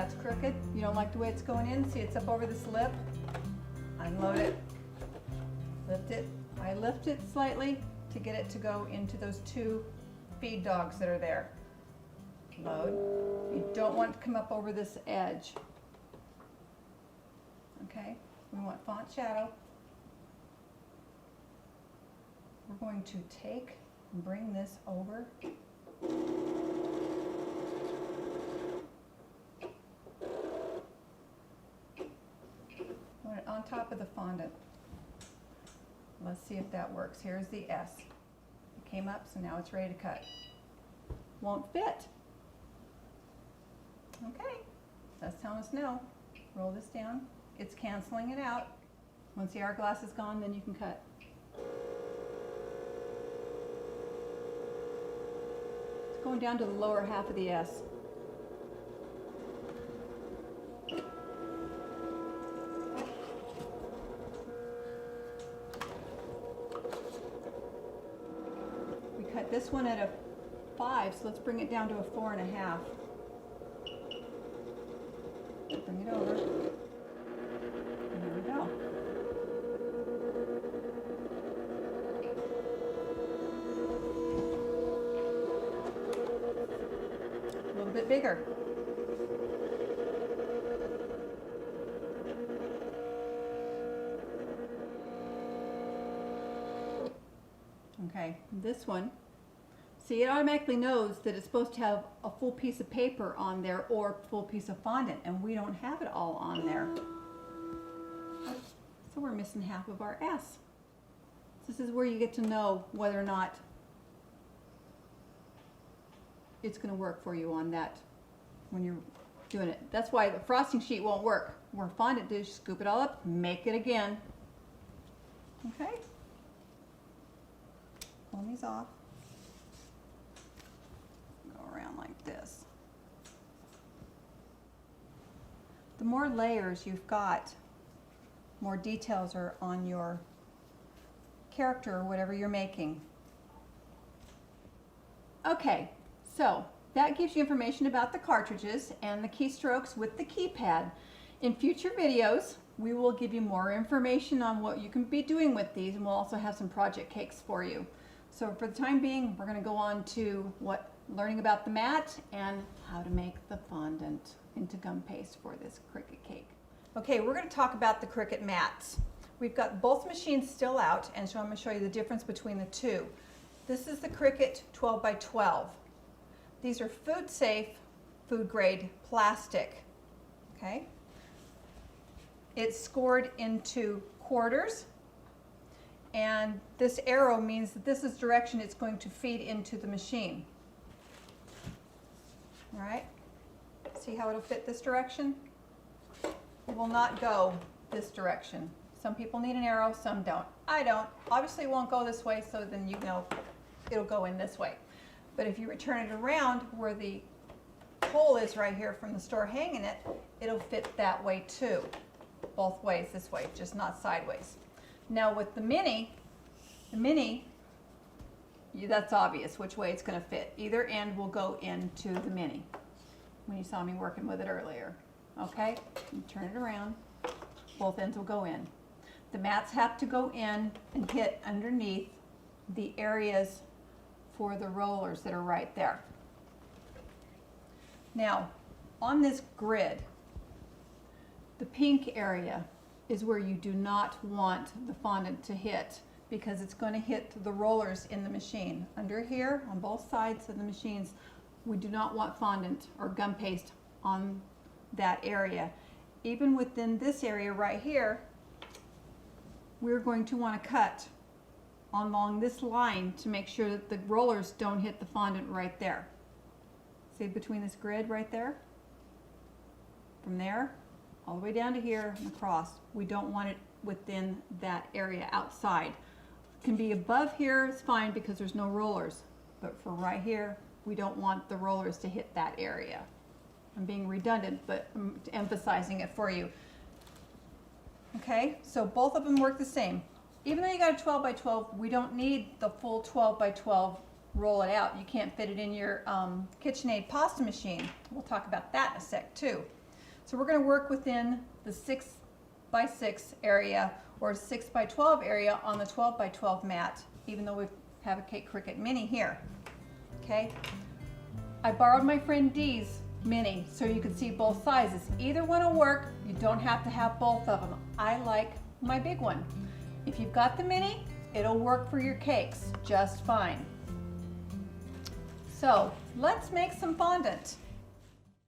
that's crooked, you don't like the way it's going in, see it's up over this lip, unload it, lift it. I lift it slightly to get it to go into those two feed dogs that are there. Load. You don't want it to come up over this edge. Okay, we want font shadow. We're going to take and bring this over. Put it on top of the fondant. Let's see if that works. Here's the S. It came up, so now it's ready to cut. Won't fit. Okay, that's telling us no. Roll this down. It's canceling it out. Once the hourglass is gone, then you can cut. It's going down to the lower half of the S. We cut this one at a 5, so let's bring it down to a 4.5. Bring it over. And there we go. A little bit bigger. Okay, this one. See, it automatically knows that it's supposed to have a full piece of paper on there or a full piece of fondant, and we don't have it all on there. So we're missing half of our S. This is where you get to know whether or not it's going to work for you on that when you're doing it. That's why the frosting sheet won't work. Where fondant does, scoop it all up, make it again. Okay? Pull these off. Around like this. The more layers you've got, more details are on your character or whatever you're making. Okay, so that gives you information about the cartridges and the keystrokes with the keypad. In future videos, we will give you more information on what you can be doing with these, and we'll also have some project cakes for you. So for the time being, we're going to go on to learning about the mat and how to make the fondant into gum paste for this Cricut cake. Okay, we're going to talk about the Cricut mats. We've got both machines still out, and so I'm going to show you the difference between the two. This is the Cricut 12 by 12. These are food safe, food grade plastic. Okay, it's scored into quarters, and this arrow means that this is the direction it's going to feed into the machine. All right, see how it'll fit this direction? It will not go this direction. Some people need an arrow, some don't. I don't. Obviously it won't go this way, so then you know it'll go in this way. But if you return it around where the hole is right here from the store hanging it, it'll fit that way too. Both ways this way, just not sideways. Now with the Mini, that's obvious which way it's going to fit. Either end will go into the Mini when you saw me working with it earlier. Okay, and turn it around, both ends will go in. The mats have to go in and hit underneath the areas for the rollers that are right there. Now, on this grid, the pink area is where you do not want the fondant to hit, because it's going to hit the rollers in the machine. Under here, on both sides of the machines, we do not want fondant or gum paste on that area. Even within this area right here, we're going to want to cut along this line to make sure that the rollers don't hit the fondant right there. See between this grid right there? From there, all the way down to here and across. We don't want it within that area outside. It can be above here, it's fine because there's no rollers. But for right here, we don't want the rollers to hit that area. I'm being redundant, but I'm emphasizing it for you. Okay, so both of them work the same. Even though you got a 12 by 12, we don't need the full 12 by 12 roll it out. You can't fit it in your KitchenAid pasta machine. We'll talk about that in a sec too. So we're going to work within the 6 by 6 area or 6 by 12 area on the 12 by 12 mat, even though we have a Cricut Mini here. Okay, I borrowed my friend Dee's Mini so you can see both sizes. Either one will work. You don't have to have both of them. I like my big one. If you've got the Mini, it'll work for your cakes just fine. So let's make some fondant.